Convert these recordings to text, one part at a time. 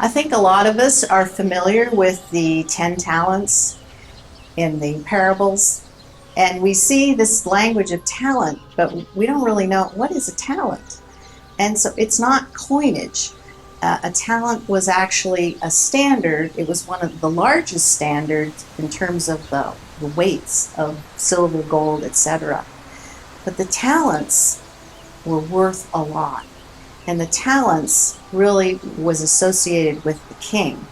I think a lot of us are familiar with the 10 talents in the parables, and we see this language of talent, but we don't really know what is a talent. And so it's not coinage. A talent was actually a standard. It was one of the largest standards in terms of the weights of silver, gold, etc. But the talents were worth a lot. And the talents really was associated with the king,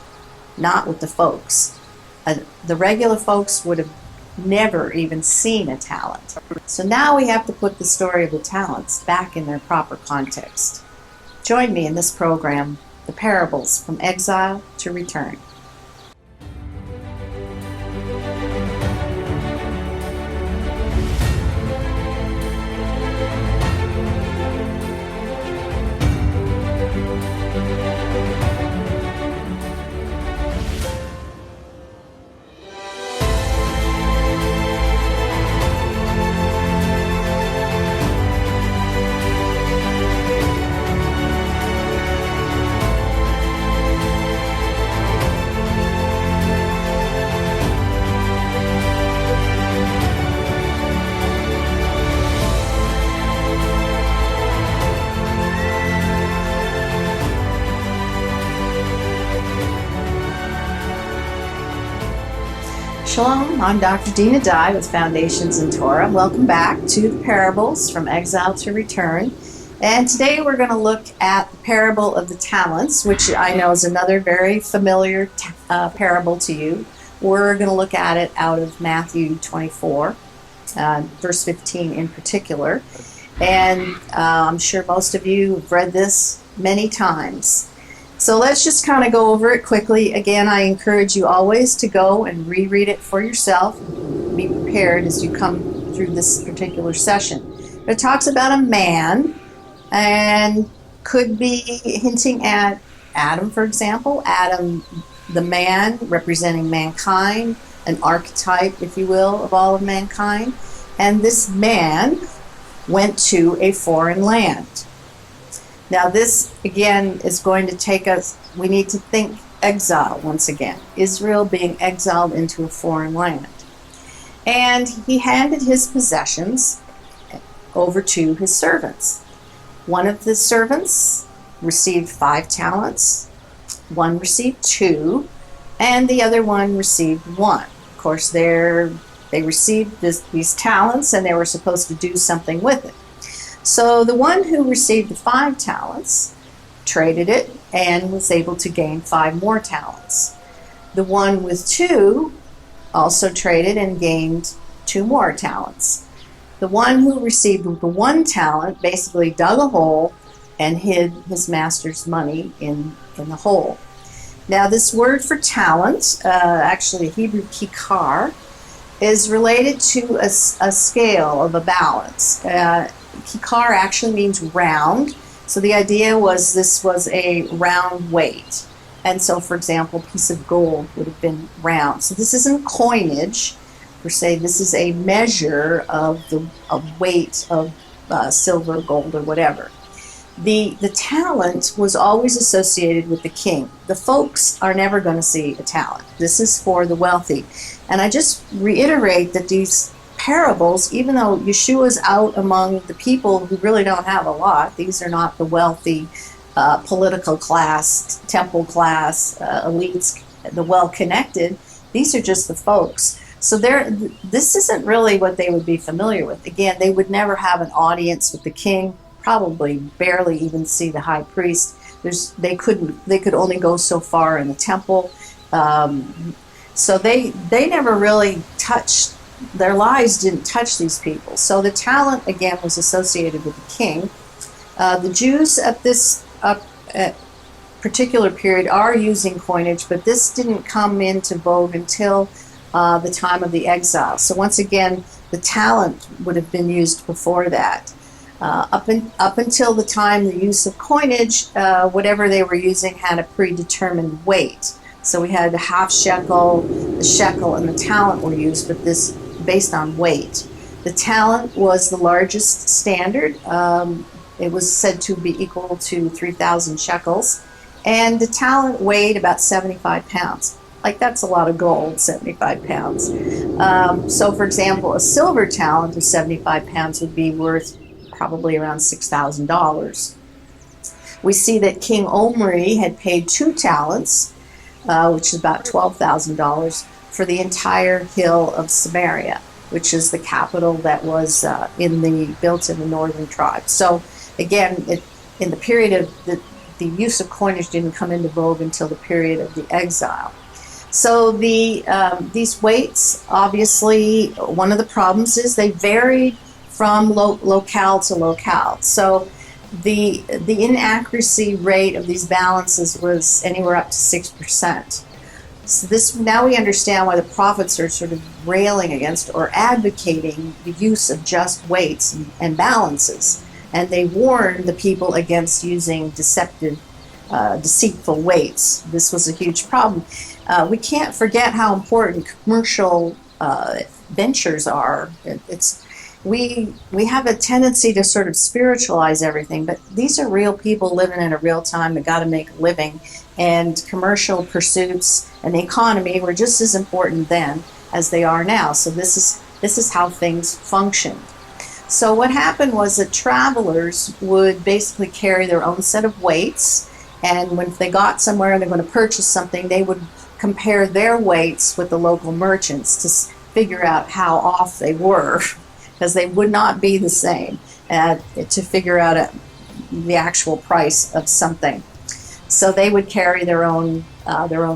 not with the folks. The regular folks would have never even seen a talent. So now we have to put the story of the talents back in their proper context. Join me in this program, The Parables from Exile to Return. Shalom, I'm Dr. Dina Dye with Foundations in Torah. Welcome back to the Parables from Exile to Return. And today we're going to look at the parable of the talents, which I know is another very familiar parable to you. We're going to look at it out of Matthew 24, verse 15 in particular. And I'm sure most of you have read this many times. So let's just kind of go over it quickly. Again, I encourage you always to go and reread it for yourself. Be prepared as you come through this particular session. It talks about a man and could be hinting at Adam, for example. Adam, the man representing mankind, an archetype, if you will, of all of mankind. And this man went to a foreign land. Now this, again, is going to take us, we need to think exile once again. Israel being exiled into a foreign land. And he handed his possessions over to his servants. One of the servants received 5 talents, one received 2, and the other one received 1. Of course, they received these talents and they were supposed to do something with it. So the one who received the 5 talents traded it and was able to gain 5 more talents. The one with 2 also traded and gained 2 more talents. The one who received the 1 talent basically dug a hole and hid his master's money in the hole. Now this word for talent, actually Hebrew kikar, is related to a scale of a balance. Kikar actually means round, so the idea was this was a round weight. And so, for example, a piece of gold would have been round. So this isn't coinage, per se. This is a measure of the weight of silver, gold, or whatever. The talent was always associated with the king. The folks are never going to see a talent. This is for the wealthy. And I just reiterate that these parables, even though Yeshua's out among the people who really don't have a lot, these are not the wealthy political class, temple class, elites, the well-connected. These are just the folks. So this isn't really what they would be familiar with. Again, they would never have an audience with the king, probably barely even see the high priest. They could only go so far in the temple. So they never really touched, their lives didn't touch these people. So the talent, again, was associated with the king. The Jews at this particular period are using coinage, but this didn't come into vogue until the time of the exile. So once again, the talent would have been used before that. Up until the time the use of coinage, whatever they were using had a predetermined weight. So we had the half shekel, the shekel, and the talent were used, but this based on weight. The talent was the largest standard. It was said to be equal to 3,000 shekels. and the talent weighed about 75 pounds. Like, that's a lot of gold, 75 pounds. So, for example, a silver talent of 75 pounds would be worth probably around $6,000. We see that King Omri had paid 2 talents, which is about $12,000, for the entire hill of Samaria, which is the capital that was built in the northern tribes. So again, in the period of the use of coinage didn't come into vogue until the period of the exile. So these weights, obviously, one of the problems is they varied from locale to locale. So the inaccuracy rate of these balances was anywhere up to 6%. So now we understand why the prophets are sort of railing against or advocating the use of just weights and balances. And they warn the people against using deceitful weights. This was a huge problem. We can't forget how important commercial ventures are. We have a tendency to sort of spiritualize everything, but these are real people living in a real time that got to make a living, and commercial pursuits and the economy were just as important then as they are now. So this is how things functioned. So what happened was that travelers would basically carry their own set of weights, and when they got somewhere and they're going to purchase something, they would compare their weights with the local merchants to figure out how off they were, because they would not be the same, to figure out the actual price of something. So they would carry their own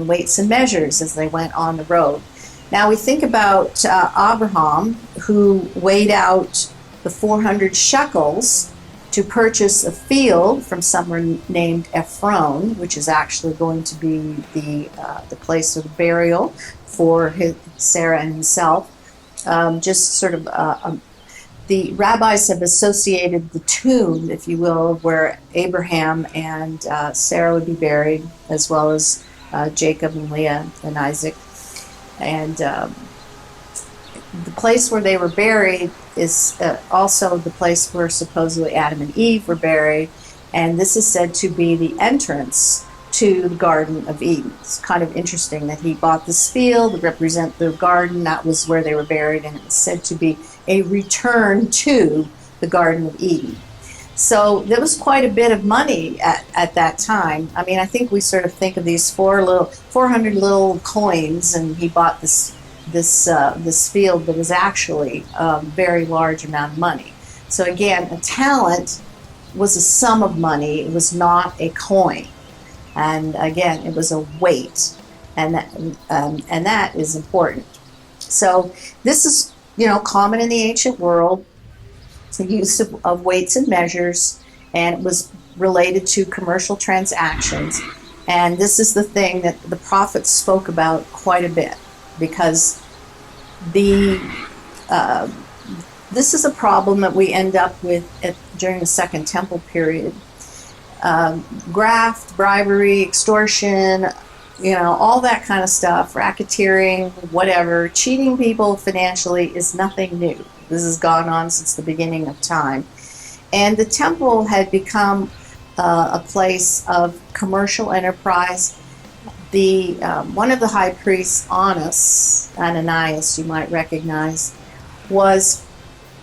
weights and measures as they went on the road. Now we think about Abraham, who weighed out the 400 shekels to purchase a field from someone named Ephron, which is actually going to be the place of burial for Sarah and himself. Just sort of the rabbis have associated the tomb, if you will, where Abraham and Sarah would be buried, as well as Jacob and Leah and Isaac. And the place where they were buried is also the place where supposedly Adam and Eve were buried, and this is said to be the entrance to the Garden of Eden. It's kind of interesting that he bought this field to represent the garden. That was where they were buried, and it was said to be a return to the Garden of Eden. So there was quite a bit of money at that time. I mean, I think we sort of think of these 400 little coins, and he bought this field that was actually a very large amount of money. So again, a talent was a sum of money. It was not a coin. And again, it was a weight, and that is important. So this is, common in the ancient world, the use of weights and measures, and it was related to commercial transactions. And this is the thing that the prophets spoke about quite a bit, because this is a problem that we end up with during the Second Temple period. Graft, bribery, extortion, all that kind of stuff, racketeering, whatever, cheating people financially is nothing new. This has gone on since the beginning of time. And the temple had become a place of commercial enterprise. One of the high priests, Ananias, you might recognize, was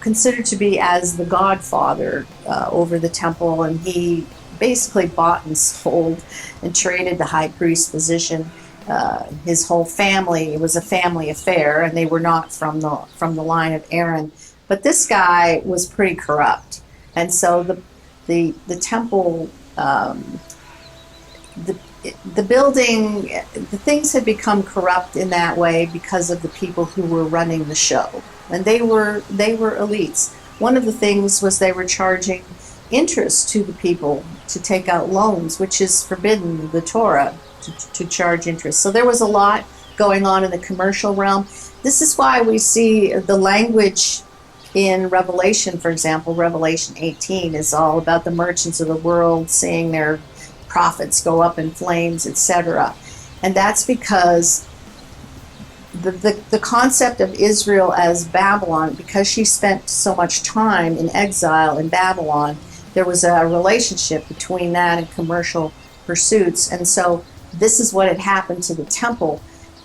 considered to be as the godfather over the temple, and he basically bought and sold and traded the high priest position. His whole family, it was a family affair, and they were not from the line of Aaron. But this guy was pretty corrupt, and so the temple, the building, the things had become corrupt in that way because of the people who were running the show, and they were elites. One of the things was they were charging interest to the people to take out loans, which is forbidden in the Torah to charge interest. So there was a lot going on in the commercial realm. This is why we see the language in Revelation, for example, Revelation 18 is all about the merchants of the world seeing their profits go up in flames, etc. And that's because the concept of Israel as Babylon, because she spent so much time in exile in Babylon, there was a relationship between that and commercial pursuits. And so this is what had happened to the temple.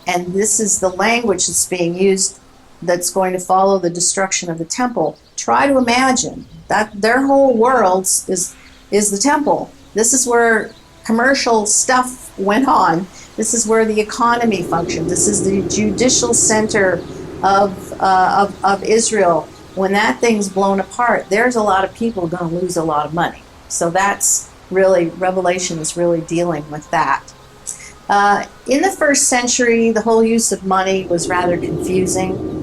And this is the language that's being used that's going to follow the destruction of the temple. Try to imagine that their whole world is the temple. This is where commercial stuff went on. This is where the economy functioned. This is the judicial center of Israel. When that thing's blown apart, there's a lot of people going to lose a lot of money. So that's really, Revelation is really dealing with that. In the first century, the whole use of money was rather confusing.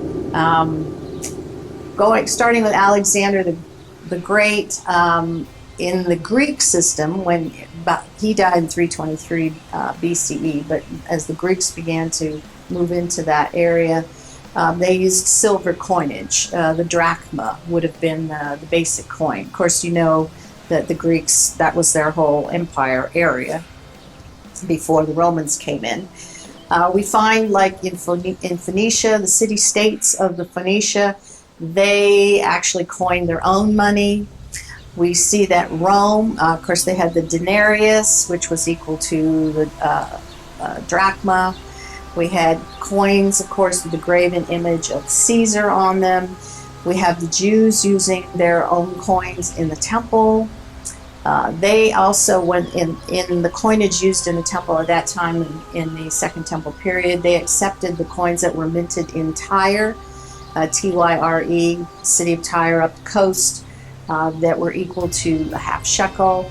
Starting with Alexander the Great, in the Greek system, when he died in 323 BCE, but as the Greeks began to move into that area, they used silver coinage. The drachma would have been the basic coin. Of course, you know that the Greeks, that was their whole empire area before the Romans came in. We find, like in Phoenicia, the city-states of the Phoenicia, they actually coined their own money. We see that Rome, of course, they had the denarius, which was equal to the drachma. We had coins, of course, with the graven image of Caesar on them. We have the Jews using their own coins in the temple. They also, went in the coinage used in the temple at that time, in the Second Temple period, they accepted the coins that were minted in Tyre, Tyre, city of Tyre up the coast, that were equal to a half shekel.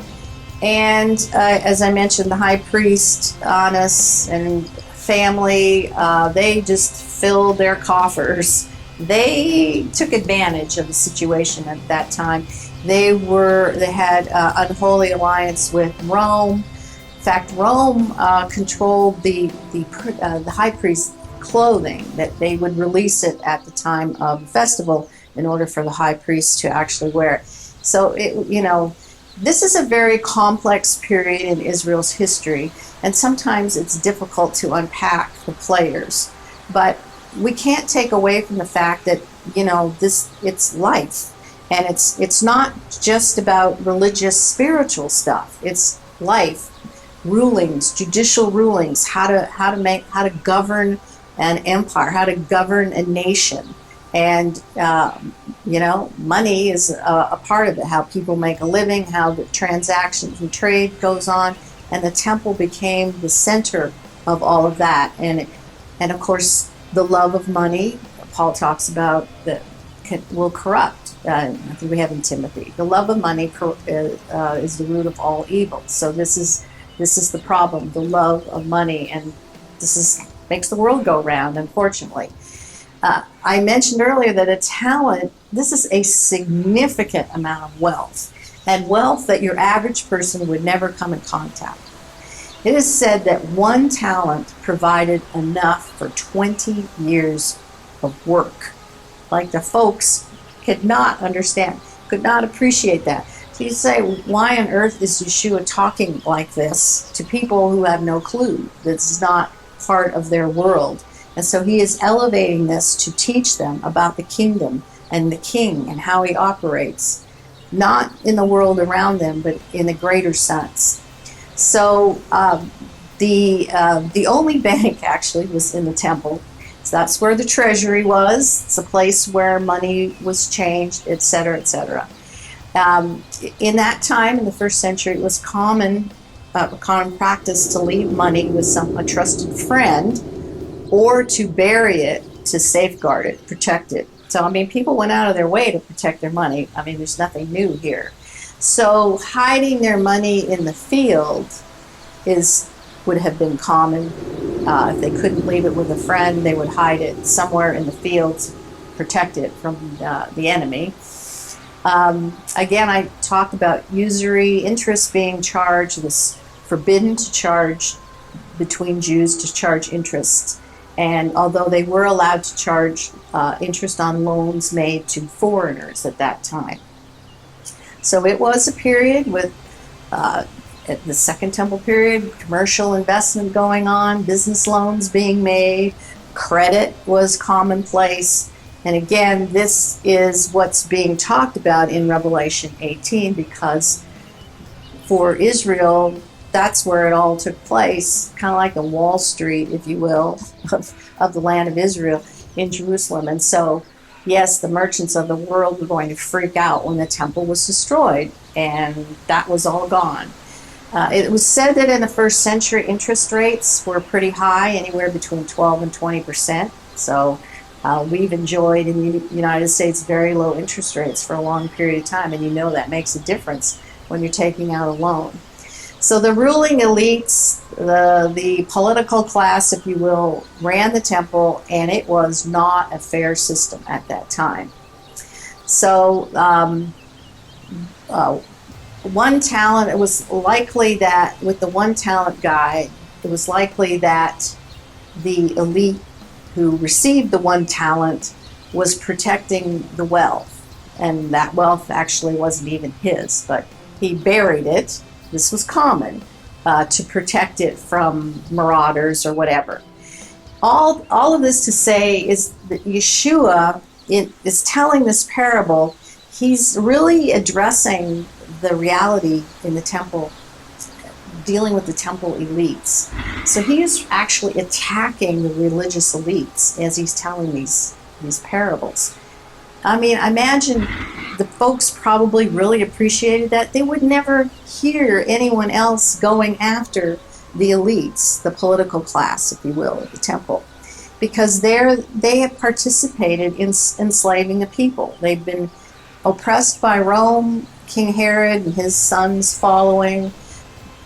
And as I mentioned, the high priest, Annas, and family, they just filled their coffers. They took advantage of the situation at that time. They had unholy alliance with Rome. In fact, Rome controlled the high priest's clothing, that they would release it at the time of the festival in order for the high priest to actually wear it. So, this is a very complex period in Israel's history, and sometimes it's difficult to unpack the players. But we can't take away from the fact that, it's life. And it's not just about religious, spiritual stuff. It's life, rulings, judicial rulings, how to govern an empire, how to govern a nation. And, money is a part of it, how people make a living, how the transactions and trade goes on. And the temple became the center of all of that. And of course, the love of money, Paul talks about, that will corrupt. I think we have in Timothy. The love of money is the root of all evil. So this is the problem, the love of money. And makes the world go round, unfortunately. I mentioned earlier that a talent, this is a significant amount of wealth, and wealth that your average person would never come in contact with. It is said that one talent provided enough for 20 years of work. Like, the folks could not understand, could not appreciate that. So you say, why on earth is Yeshua talking like this to people who have no clue? This is not part of their world. And so he is elevating this to teach them about the kingdom and the king and how he operates, not in the world around them, but in a greater sense. So the only bank actually was in the temple. So that's where the treasury was. It's a place where money was changed, etc., etc. In that time, in the first century, it was common practice to leave money with a trusted friend, or to bury it, to safeguard it, protect it. So, people went out of their way to protect their money. There's nothing new here. So hiding their money in the field would have been common. If they couldn't leave it with a friend, they would hide it somewhere in the field to protect it from the enemy. Again, I talked about usury, interest being charged. It was forbidden to charge between Jews to charge interest. And although they were allowed to charge interest on loans made to foreigners at that time. So it was a period with, at the Second Temple period, commercial investment going on, business loans being made, credit was commonplace. And again, this is what's being talked about in Revelation 18, because for Israel, that's where it all took place, kind of like a Wall Street, if you will, of the land of Israel in Jerusalem. And so, yes, the merchants of the world were going to freak out when the temple was destroyed, and that was all gone. It was said that in the first century, interest rates were pretty high, anywhere between 12 and 20%. So we've enjoyed in the United States very low interest rates for a long period of time, and you know that makes a difference when you're taking out a loan. So the ruling elites, the political class, if you will, ran the temple, and it was not a fair system at that time. So one talent, it was likely that with the one talent guy, it was likely that the elite who received the one talent was protecting the wealth, and that wealth actually wasn't even his, but he buried it. This was common to protect it from marauders or whatever. All of this to say is that Yeshua is telling this parable. He's really addressing the reality in the temple, dealing with the temple elites. So he is actually attacking the religious elites as he's telling these parables. I mean, I imagine the folks probably really appreciated that. They would never hear anyone else going after the elites, the political class, if you will, at the temple, because they have participated in enslaving the people. They've been oppressed by Rome, King Herod and his sons following,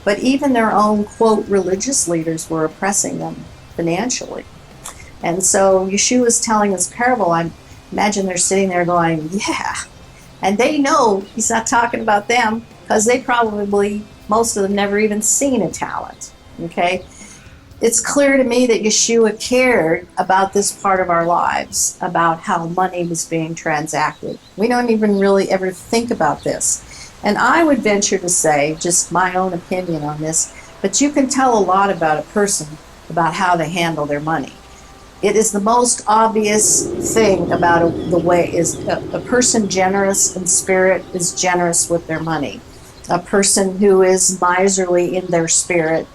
but even their own, quote, religious leaders were oppressing them financially. And so Yeshua is telling this parable. I imagine they're sitting there going, yeah. And they know he's not talking about them, because they probably, most of them, never even seen a talent. Okay? It's clear to me that Yeshua cared about this part of our lives, about how money was being transacted. We don't even really ever think about this. And I would venture to say, just my own opinion on this, but you can tell a lot about a person about how they handle their money. It is the most obvious thing about the way is a person generous in spirit is generous with their money. A person who is miserly in their spirit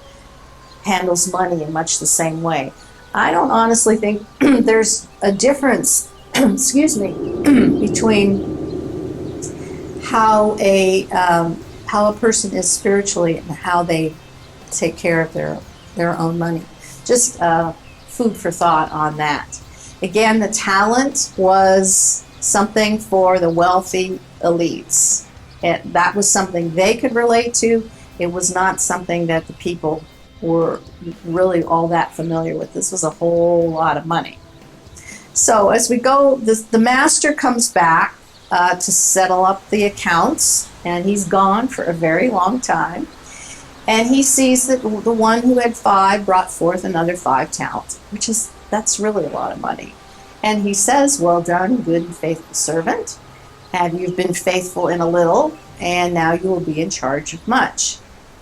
handles money in much the same way. I don't honestly think there's a difference, excuse me, between how a person is spiritually and how they take care of their own money. Just food for thought on that. Again, the talent was something for the wealthy elites. That was something they could relate to. It was not something that the people were really all that familiar with. This was a whole lot of money. So as we go, the master comes back to settle up the accounts, and he's gone for a very long time. And he sees that the one who had 5 brought forth another 5 talents, that's really a lot of money. And he says, well done, good and faithful servant. And you've been faithful in a little, and now you will be in charge of much.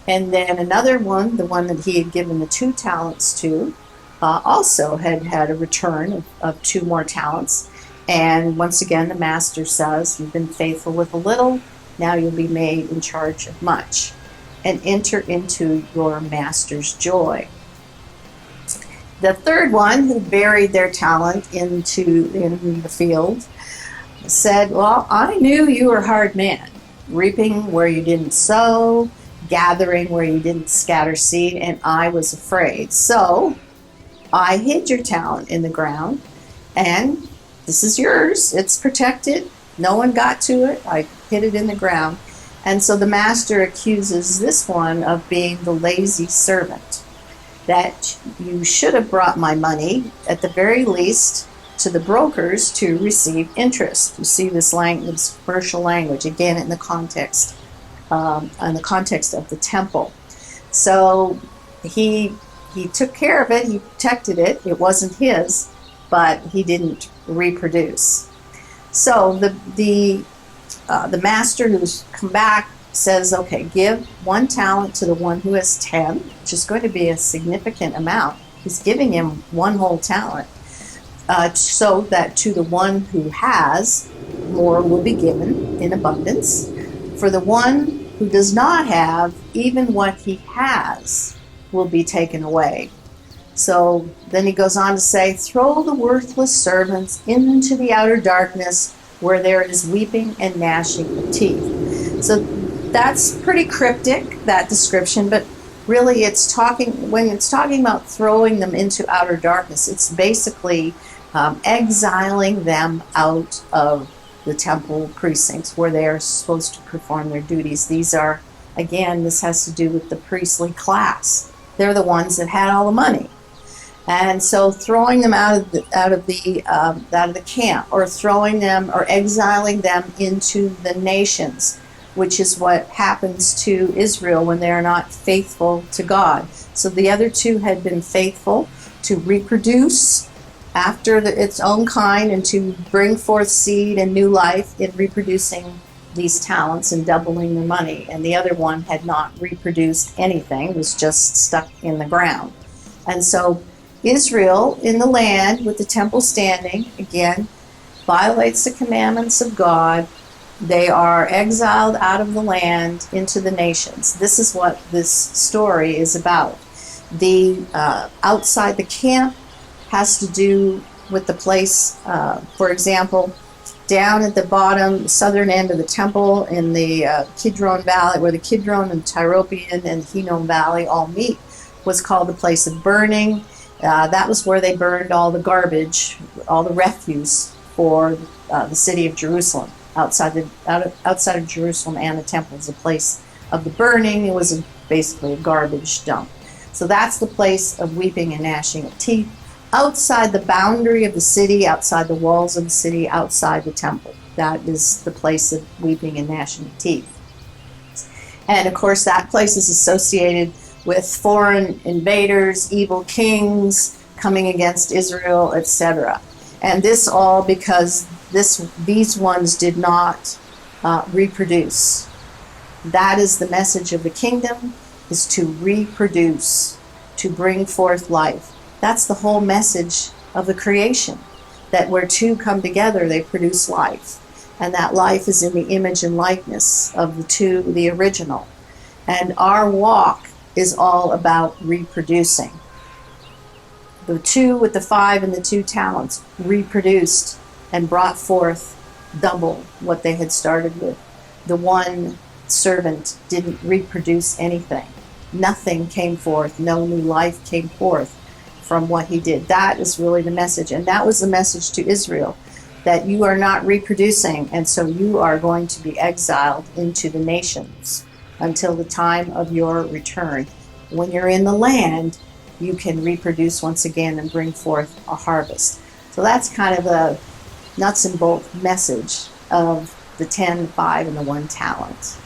And then another one, the one that he had given the 2 talents to, also had a return of 2 more talents. And once again, the master says, you've been faithful with a little, now you'll be made in charge of much. And enter into your master's joy. The third one, who buried their talent in the field, said, well, I knew you were a hard man, reaping where you didn't sow, gathering where you didn't scatter seed, and I was afraid. So I hid your talent in the ground, and this is yours. It's protected. No one got to it. I hid it in the ground. And so the master accuses this one of being the lazy servant, that you should have brought my money, at the very least, to the brokers to receive interest. You see this commercial language, again, in the context of the temple. So he took care of it, he protected it. It wasn't his, but he didn't reproduce. So the master who's come back says, okay, give 1 talent to the one who has 10, which is going to be a significant amount. He's giving him 1 whole talent, so that to the one who has, more will be given in abundance. For the one who does not have, even what he has will be taken away. So then he goes on to say, throw the worthless servants into the outer darkness where there is weeping and gnashing of teeth. So that's pretty cryptic, that description, but really when it's talking about throwing them into outer darkness, it's basically exiling them out of the temple precincts where they are supposed to perform their duties. These are, again, this has to do with the priestly class. They're the ones that had all the money. And so throwing them out of the camp, or throwing them or exiling them into the nations, which is what happens to Israel when they are not faithful to God. So the other two had been faithful to reproduce after its own kind and to bring forth seed and new life in reproducing these talents and doubling their money. And the other one had not reproduced anything, was just stuck in the ground. And so Israel in the land with the temple standing, again, violates the commandments of God. They are exiled out of the land into the nations. This is what this story is about. The outside the camp has to do with the place, for example, down at the bottom, southern end of the temple in the Kidron Valley, where the Kidron and Tyropian and Hinnom Valley all meet, was called the place of burning. That was where they burned all the garbage, all the refuse for the city of Jerusalem. Outside of Jerusalem and the temple is a place of the burning. It was basically a garbage dump. So that's the place of weeping and gnashing of teeth. Outside the boundary of the city, outside the walls of the city, outside the temple. That is the place of weeping and gnashing of teeth. And of course that place is associated with foreign invaders, evil kings coming against Israel, etc. And this all because these ones did not reproduce. That is the message of the kingdom, is to reproduce, to bring forth life. That's the whole message of the creation, that where two come together, they produce life. And that life is in the image and likeness of the original. And our walk is all about reproducing. The two with the 5 and the 2 talents reproduced and brought forth double what they had started with. The one servant didn't reproduce anything. Nothing came forth. No new life came forth from what he did. That is really the message. And that was the message to Israel, that you are not reproducing, and so you are going to be exiled into the nations until the time of your return. When you're in the land, you can reproduce once again and bring forth a harvest. So that's kind of the nuts and bolts message of the 10, 5, and the 1 talent.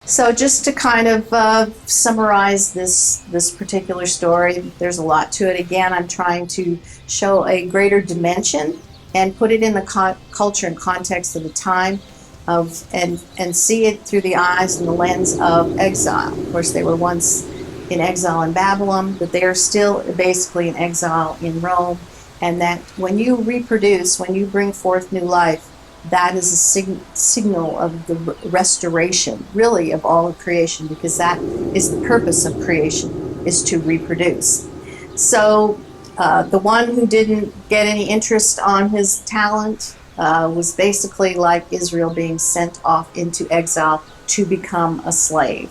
So just to kind of summarize this particular story, there's a lot to it. Again, I'm trying to show a greater dimension and put it in the culture and context of the time and see it through the eyes and the lens of exile. Of course, they were once in exile in Babylon, but they are still basically in exile in Rome. And that when you reproduce, when you bring forth new life, that is a signal of the restoration, really, of all of creation, because that is the purpose of creation, is to reproduce. So the one who didn't get any interest on his talent was basically like Israel being sent off into exile to become a slave.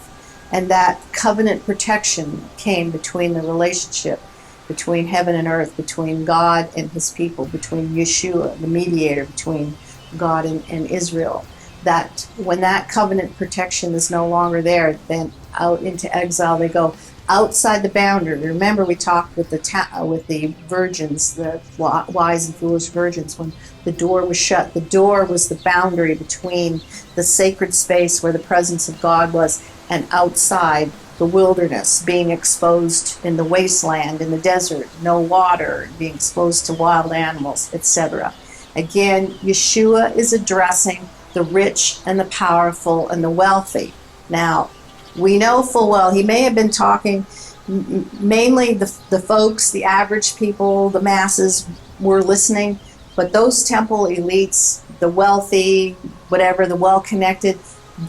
And that covenant protection came between the relationship between heaven and earth, between God and his people, between Yeshua, the mediator between God and Israel. That when that covenant protection is no longer there, then out into exile they go. outside the boundary. Remember, we talked with the virgins, the wise and foolish virgins, when the door was shut. The door was the boundary between the sacred space where the presence of God was and outside the wilderness, being exposed in the wasteland, in the desert, no water, being exposed to wild animals, etc. Again, Yeshua is addressing the rich and the powerful and the wealthy. Now, we know full well he may have been talking mainly the folks, the average people, the masses were listening, but those temple elites, the wealthy, whatever, the well-connected,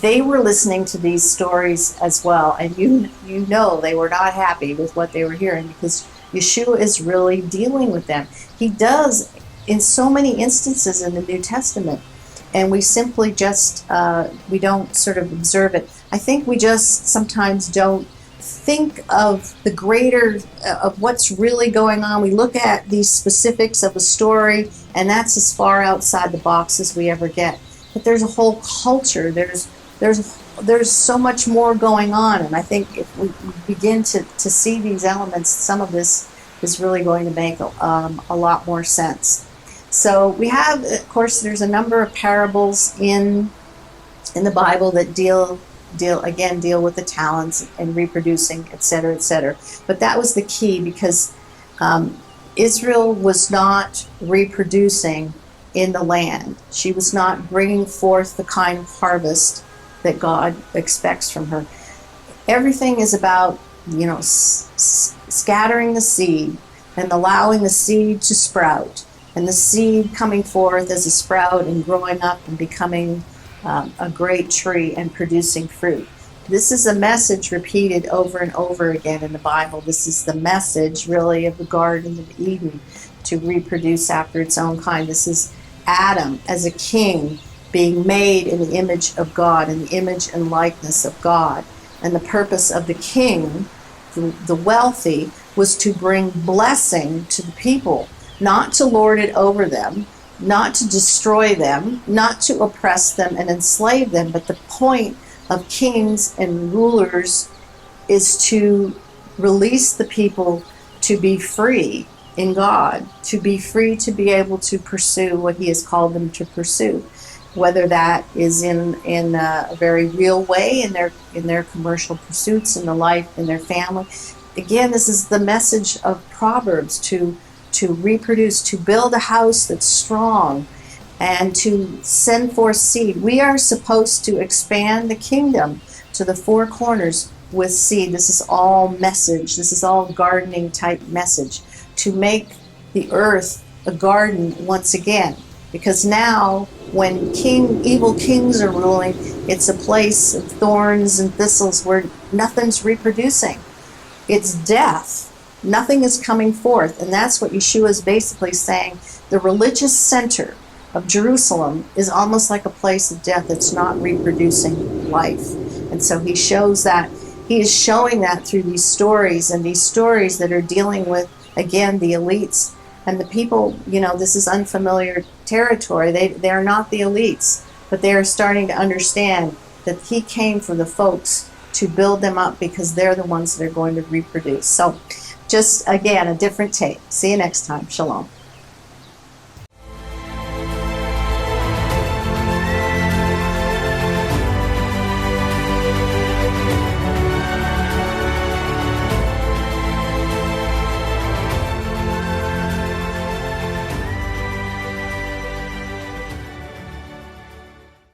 they were listening to these stories as well. And you know they were not happy with what they were hearing, because Yeshua is really dealing with them. He does in so many instances in the New Testament, and we simply just, we don't sort of observe it. I think we just sometimes don't think of the greater, of what's really going on. We look at these specifics of a story, and that's as far outside the box as we ever get. But there's a whole culture, there's so much more going on, and I think if we begin to see these elements, some of this is really going to make a lot more sense. So we have, of course, there's a number of parables in the Bible that deal with the talents and reproducing, etc., etc. But that was the key, because Israel was not reproducing in the land. She was not bringing forth the kind of harvest that God expects from her. Everything is about, scattering the seed and allowing the seed to sprout, and the seed coming forth as a sprout and growing up and becoming a great tree and producing fruit. This is a message repeated over and over again in the Bible. This is the message, really, of the Garden of Eden, to reproduce after its own kind. This is Adam as a king being made in the image of God, in the image and likeness of God. And the purpose of the king, the wealthy, was to bring blessing to the people, not to lord it over them, not to destroy them, not to oppress them and enslave them. But the point of kings and rulers is to release the people to be free in God, to be free to be able to pursue what He has called them to pursue, whether that is in a very real way in their commercial pursuits, in the life, in their family. Again, this is the message of Proverbs, to reproduce, to build a house that's strong, and to send forth seed. We are supposed to expand the kingdom to the four corners with seed. This is all message. This is all gardening type message, to make the earth a garden once again. Because now, when evil kings are ruling, it's a place of thorns and thistles where nothing's reproducing. It's death. Nothing is coming forth. And that's what Yeshua is basically saying. The religious center of Jerusalem is almost like a place of death. It's not reproducing life. And so he shows that. He is showing that through these stories, and these stories that are dealing with, again, the elites and the people. This is unfamiliar territory. They're not the elites, but they are starting to understand that he came for the folks to build them up, because they're the ones that are going to reproduce. So just, again, a different take. See you next time. Shalom.